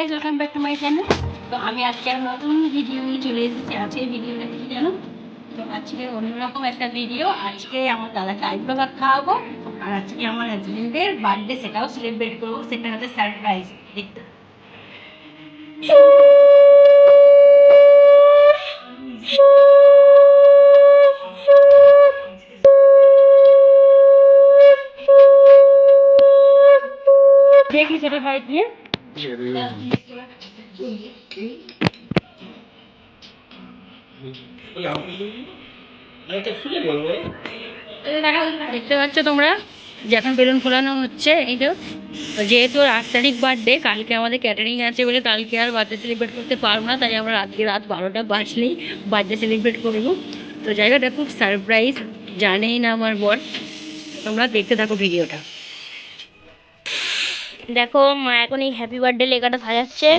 Guys, welcome back to my channel. তো আমি আজকে আর নতুন ভিডিও নিয়ে চলে এসেছি। আজকে ভিডিওটা কি জানো? তো আজকে অন্যরকম একটা ভিডিও। আজকে আমার দাদাকে আইব্রো ভাত খাওয়াবো, আর আজকে আমার হাজবেন্ডের বার্থডে, সেটাও সেলিব্রেট করবো। সেটা হচ্ছে সারপ্রাইজ। দেখতে দেখি সেটা ভাই দিয়ে দেখতে পাচ্ছ তোমরা যে এখন বেলুন ফোলানো হচ্ছে। এই তো, যেহেতু 8 তারিখ বার্থডে, কালকে আমাদের ক্যাটারিং আছে বলে কালকে আর বার্থডে সেলিব্রেট করতে পারবো না, তাই আমরা আজকে রাত 12টা বাজলেই বার্থডে সেলিব্রেট করবো। তো জায়গাটা খুব সারপ্রাইজ, জানেই না আমার বর। তোমরা দেখতে থাকো ভিডিওটা। দেখো মা এখন এই হ্যাপি বার্থডে লেখাটা সাজাচ্ছে।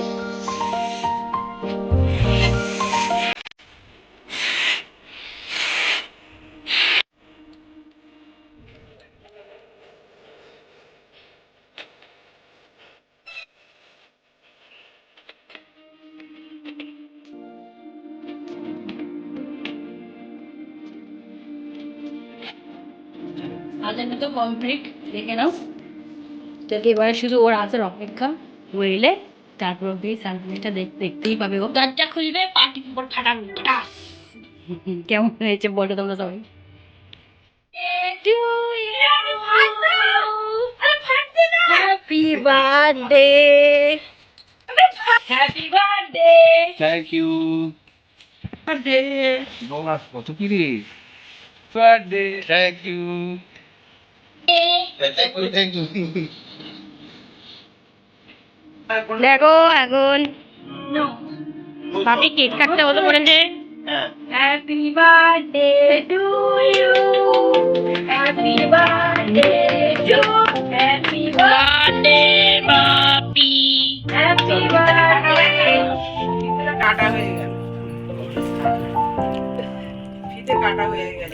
সাজানো তো কমপ্লিট, দেখে নাও। তো এবারে শুধু ওর আসার অপেক্ষা, ও এলে তারপর দিয়ে সারপ্রাইজটা দেখতেই পাবে। ও দরজা খুলবে, পার্টির উপর ফাটান ফাটাস। কেমন হয়েছে বলো তোমরা সবাই? Happy birthday, happy birthday, thank you. Birthday. Bonus কত কি রে? Birthday, thank you. Thank you. দেখো এখন ভাবি কেক কাটতে হতো বলেছে। Happy birthday to you, happy birthday to, happy birthday বাপি, হ্যাপি বার্থডে। কাটা হয়ে গেল, ফিতে কাটা হয়ে গেল।